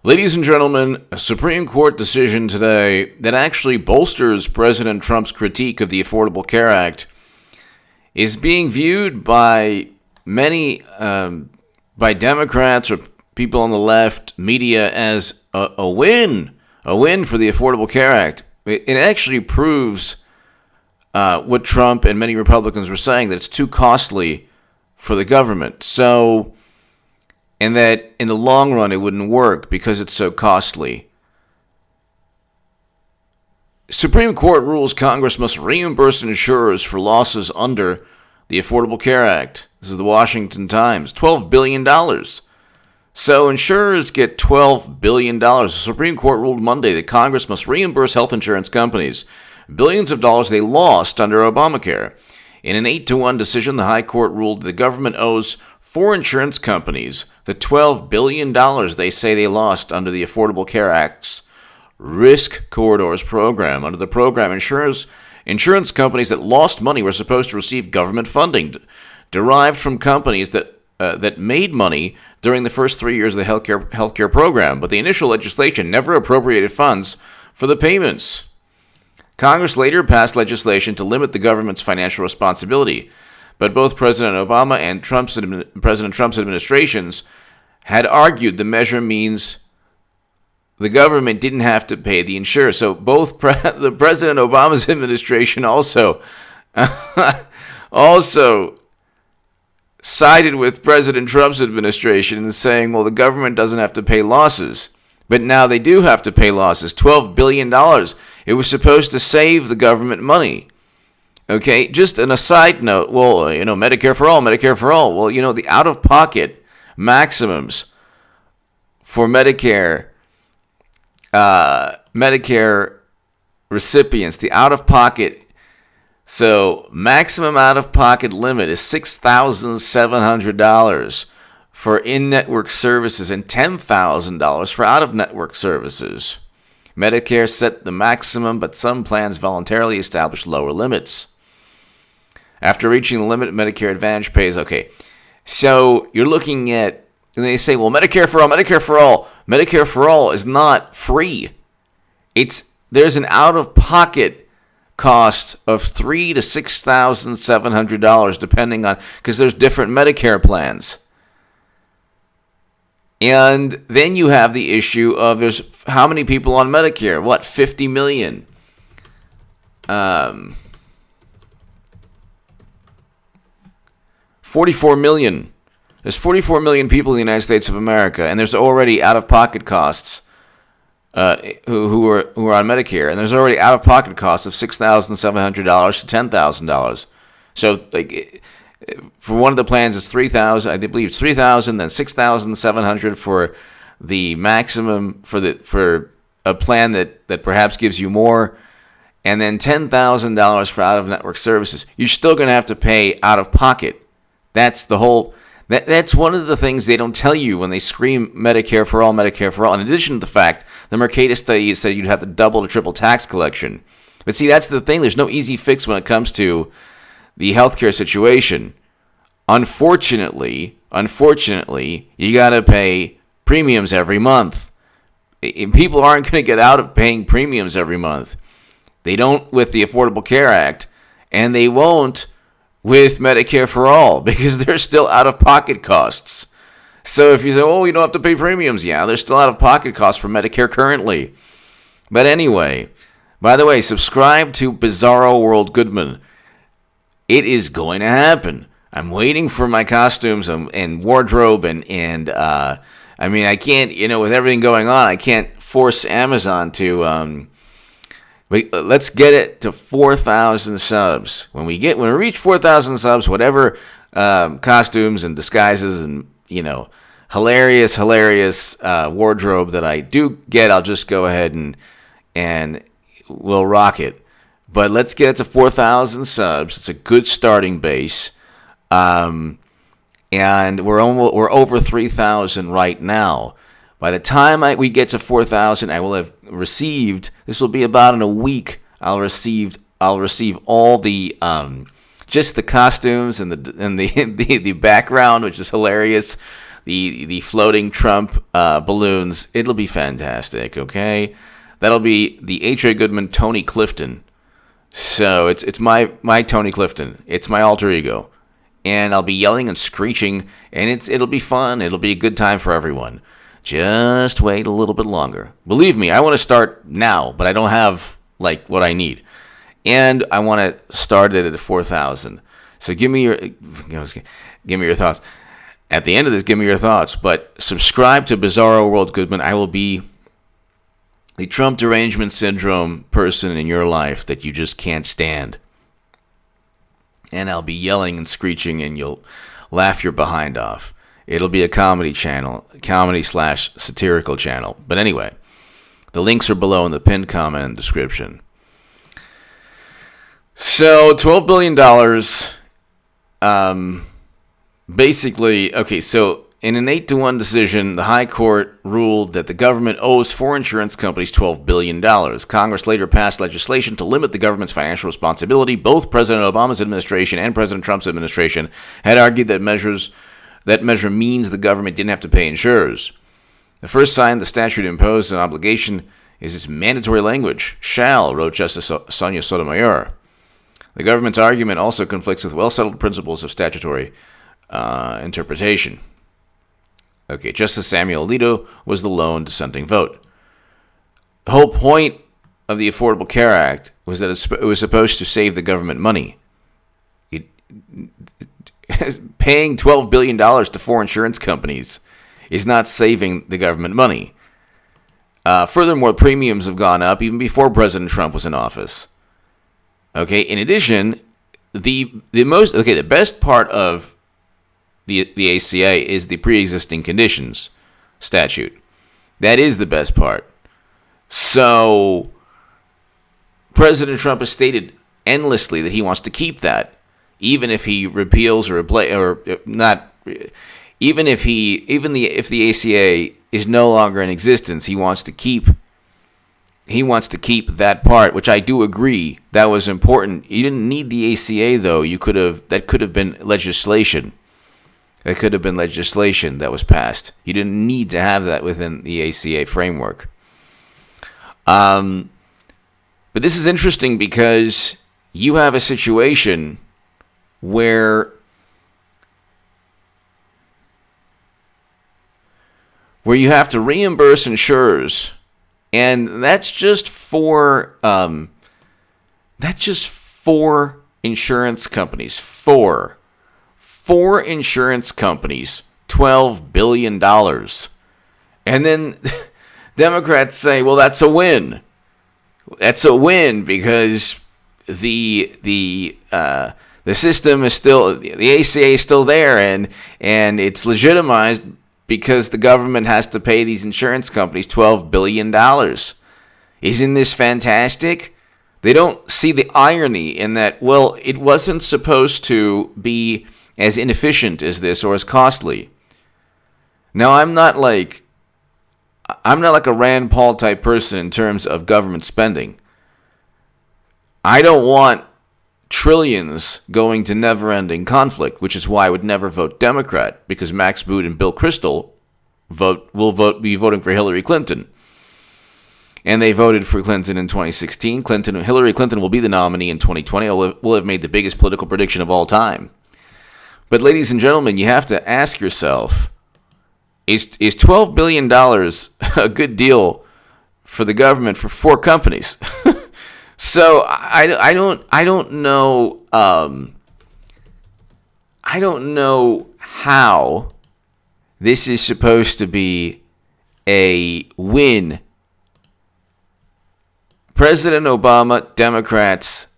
Ladies and gentlemen, a Supreme Court decision today that actually bolsters President Trump's critique of the Affordable Care Act is being viewed by many, by Democrats or people on the left, media, as a win for the Affordable Care Act. It actually proves what Trump and many Republicans were saying, that it's too costly for the government. And that in the long run it wouldn't work because it's so costly. Supreme Court rules Congress must reimburse insurers for losses under the Affordable Care Act. This is the Washington Times. $12 billion. So insurers get $12 billion. The Supreme Court ruled Monday that Congress must reimburse health insurance companies billions of dollars they lost under Obamacare. In an 8-1 decision, the High Court ruled the government owes four insurance companies the $12 billion they say they lost under the Affordable Care Act's Risk Corridors program. Under the program, insurance companies that lost money were supposed to receive government funding derived from companies that made money during the first 3 years of the healthcare program, but the initial legislation never appropriated funds for the payments. Congress later passed legislation to limit the government's financial responsibility, but both President Obama and President Trump's administrations had argued the measure means the government didn't have to pay the insurer. So both the President Obama's administration also sided with President Trump's administration in saying, well, the government doesn't have to pay losses. But now they do have to pay losses, $12 billion. It was supposed to save the government money. Okay, just an aside note, well, Medicare for all. Well, the out-of-pocket maximums for Medicare recipients, the out-of-pocket, so maximum out-of-pocket limit is $6,700 for in-network services and $10,000 for out-of-network services. Medicare set the maximum, but some plans voluntarily establish lower limits. After reaching the limit, Medicare Advantage pays. Okay, so you're looking at, and they say, well, Medicare for all. Medicare for all is not free. There's an out-of-pocket cost of $3,000 to $6,700, depending on, because there's different Medicare plans. And then you have the issue of there's how many people on Medicare? 50 million. 44 million. There's 44 million people in the United States of America, and there's already out-of-pocket costs who are on Medicare, and there's already out-of-pocket costs of $6,700 to $10,000. So, for one of the plans, it's $3,000. I believe it's $3,000, then $6,700 for the maximum for a plan that perhaps gives you more, and then $10,000 for out-of-network services. You're still going to have to pay out-of-pocket. That's the whole. That's one of the things they don't tell you when they scream Medicare for all, Medicare for all. In addition to the fact, the Mercatus study said you'd have to double to triple tax collection. But see, that's the thing. There's no easy fix when it comes to the healthcare situation. Unfortunately, you got to pay premiums every month. People aren't going to get out of paying premiums every month. They don't with the Affordable Care Act, and they won't with Medicare for all, because there's still out-of-pocket costs. So if you say, oh, you don't have to pay premiums, yeah, there's still out-of-pocket costs for Medicare currently. But anyway, by the way, subscribe to Bizarro World Goodman. It is going to happen. I'm waiting for my costumes and wardrobe, and I can't, with everything going on, I can't force Amazon to, but let's get it to 4,000 subs. When we reach 4,000 subs, whatever costumes and disguises and, hilarious wardrobe that I do get, I'll just go ahead and we'll rock it. But let's get it to 4,000 subs. It's a good starting base. And we're over 3,000 right now. By the time we get to 4,000, I will have received. This will be about in a week. I'll receive all the just the costumes and the background, which is hilarious. the floating Trump balloons. It'll be fantastic, okay? That'll be the H.A. Goodman Tony Clifton. So it's my Tony Clifton. It's my alter ego. And I'll be yelling and screeching, and it'll be fun. It'll be a good time for everyone. Just wait a little bit longer. Believe me, I want to start now, but I don't have what I need. And I want to start it at 4,000. So give me your thoughts. At the end of this, give me your thoughts. But subscribe to Bizarro World Goodman. I will be the Trump derangement syndrome person in your life that you just can't stand. And I'll be yelling and screeching, and you'll laugh your behind off. It'll be a comedy channel, comedy/satirical channel. But anyway, the links are below in the pinned comment and description. So, $12 billion, basically, okay, so in an 8-1 decision, the High Court ruled that the government owes four insurance companies $12 billion. Congress later passed legislation to limit the government's financial responsibility. Both President Obama's administration and President Trump's administration had argued that measure means the government didn't have to pay insurers. The first sign the statute imposed an obligation is its mandatory language, shall, wrote Justice Sonia Sotomayor. The government's argument also conflicts with well-settled principles of statutory interpretation. Okay, Justice Samuel Alito was the lone dissenting vote. The whole point of the Affordable Care Act was that it was supposed to save the government money. Paying $12 billion to four insurance companies is not saving the government money. Furthermore, premiums have gone up even before President Trump was in office. Okay, in addition, the best part of the ACA is the pre-existing conditions statute. That is the best part. So, President Trump has stated endlessly that he wants to keep that, even if he repeals or not, even if the ACA is no longer in existence, he wants to keep that part, which I do agree that was important. You didn't need the ACA though. That could have been legislation. That could have been legislation that was passed. You didn't need to have that within the ACA framework. But this is interesting because you have a situation where you have to reimburse insurers, and that's just for insurance companies. Four insurance companies, $12 billion. And then Democrats say, well, that's a win. That's a win because the system is still, the ACA is still there, and it's legitimized because the government has to pay these insurance companies $12 billion. Isn't this fantastic? They don't see the irony in that, well, it wasn't supposed to be as inefficient as this or as costly. Now, I'm not like a Rand Paul type person in terms of government spending. I don't want trillions going to never-ending conflict, which is why I would never vote Democrat, because Max Boot and Bill Kristol will be voting for Hillary Clinton. And they voted for Clinton in 2016. Hillary Clinton will be the nominee in 2020. Will have made the biggest political prediction of all time. But ladies and gentlemen, you have to ask yourself, is $12 billion a good deal for the government for four companies? So I don't know how this is supposed to be a win. President Obama, Democrats,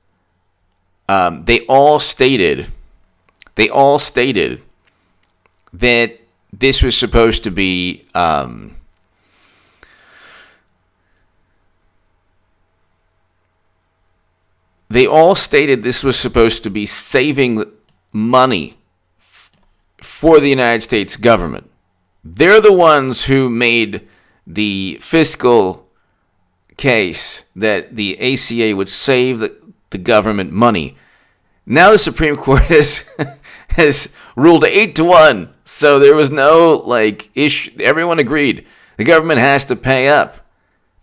they all stated that this was supposed to be saving money for the United States government. They're the ones who made the fiscal case that the ACA would save the government money. Now the Supreme Court has ruled 8-1, So there was no issue. Everyone agreed the government has to pay up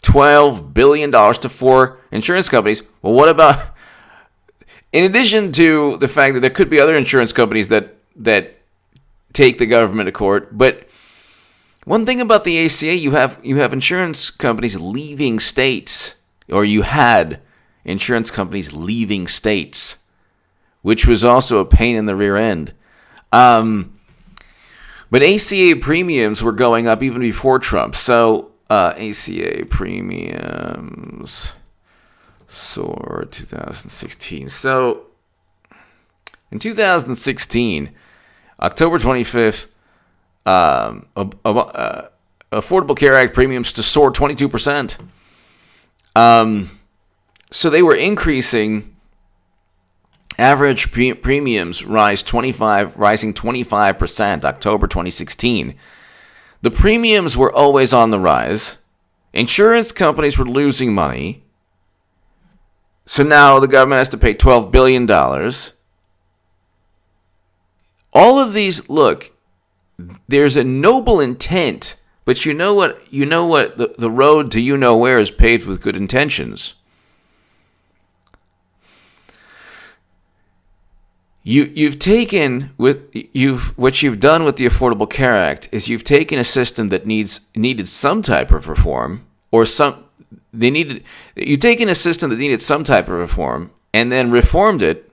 $12 billion to 4 insurance companies. Well, what about, in addition to the fact that there could be other insurance companies that take the government to court, but one thing about the ACA, you have insurance companies leaving states, or you had insurance companies leaving states, which was also a pain in the rear end. But ACA premiums were going up even before Trump. So ACA premiums soared 2016. So in 2016, October 25th, Affordable Care Act premiums to soar 22%. So they were increasing. Average premiums rising 25%, October 2016. The premiums were always on the rise. Insurance companies were losing money. So now the government has to pay $12 billion. All of these, look, there's a noble intent, but you know what? The road to you know where is paved with good intentions. What you've done with the Affordable Care Act is you've taken a system that needed some type of reform, you've taken a system that needed some type of reform and then reformed it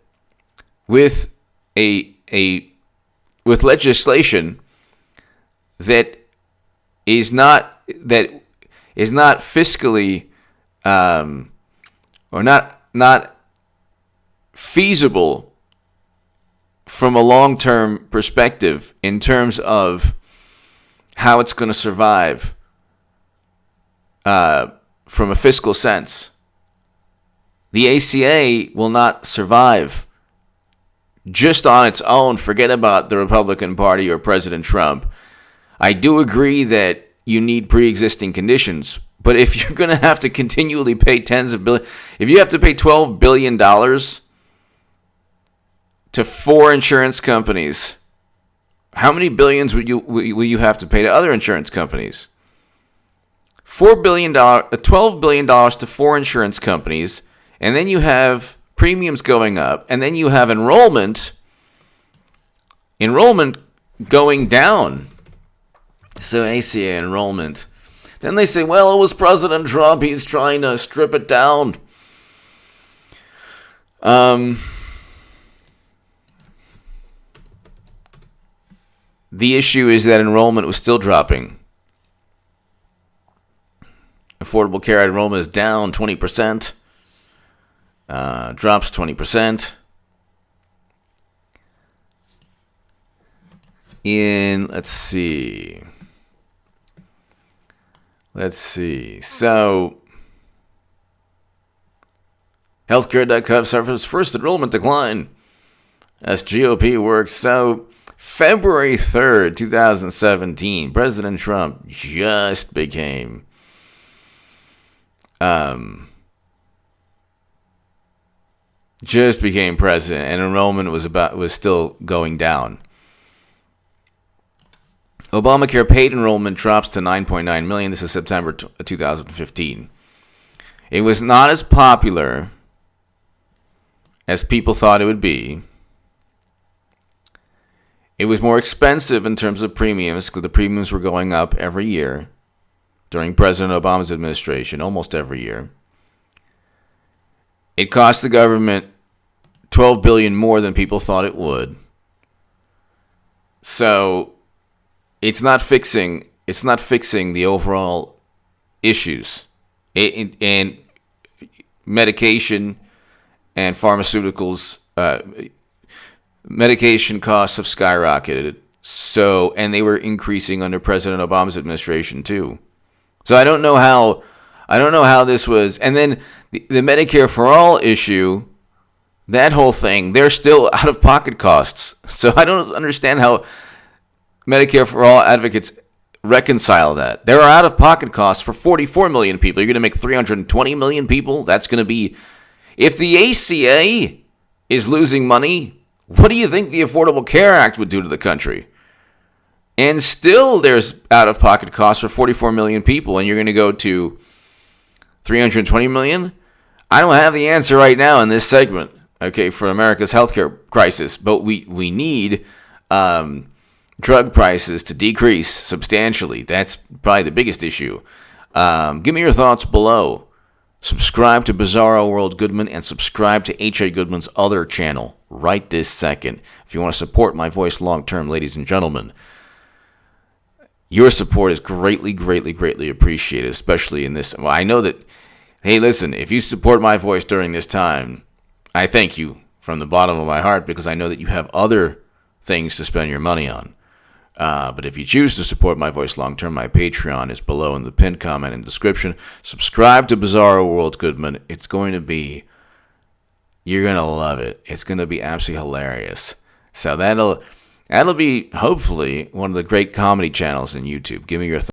with with legislation that is not fiscally or not feasible from a long-term perspective in terms of how it's going to survive from a fiscal sense. The ACA will not survive just on its own. Forget about the Republican Party or President Trump. I do agree that you need pre-existing conditions, but if you're going to have to continually pay tens of billions, if you have to pay $12 billion to 4 insurance companies, how many billions will you have to pay to other insurance companies? $12 billion to 4 insurance companies, and then you have premiums going up, and then you have enrollment going down. So ACA enrollment. Then they say, well, it was President Trump. He's trying to strip it down. The issue is that enrollment was still dropping. Affordable Care enrollment is down 20%. Drops 20%. Let's see. So, healthcare.gov suffers first enrollment decline as GOP works. So, February 3rd, 2017, President Trump just became president, and enrollment was still going down. Obamacare paid enrollment drops to 9.9 million. This is September 2015. It was not as popular as people thought it would be. It was more expensive in terms of premiums because the premiums were going up every year during President Obama's administration, almost every year. It cost the government $12 billion more than people thought it would. So it's not fixing the overall issues. And medication and pharmaceuticals, medication costs have skyrocketed. So, and they were increasing under President Obama's administration too. So I don't know how this was. And then the Medicare for All issue, that whole thing, they're still out of pocket costs. So I don't understand how Medicare for All advocates reconcile that. There are out of pocket costs for 44 million people. You're going to make 320 million people. That's going to be, if the ACA is losing money, what do you think the Affordable Care Act would do to the country? And still there's out-of-pocket costs for 44 million people, and you're going to go to 320 million? I don't have the answer right now in this segment, okay, for America's healthcare crisis, but we need drug prices to decrease substantially. That's probably the biggest issue. Give me your thoughts below. Subscribe to Bizarro World Goodman and subscribe to H.A. Goodman's other channel right this second. If you want to support my voice long term, ladies and gentlemen, your support is greatly, greatly, greatly appreciated, especially in this. Well, I know that, hey, listen, if you support my voice during this time, I thank you from the bottom of my heart because I know that you have other things to spend your money on. But if you choose to support my voice long term, my Patreon is below in the pinned comment and description. Subscribe to Bizarro World Goodman. It's going to be, you're going to love it. It's going to be absolutely hilarious. So that'll be hopefully one of the great comedy channels in YouTube. Give me your thoughts.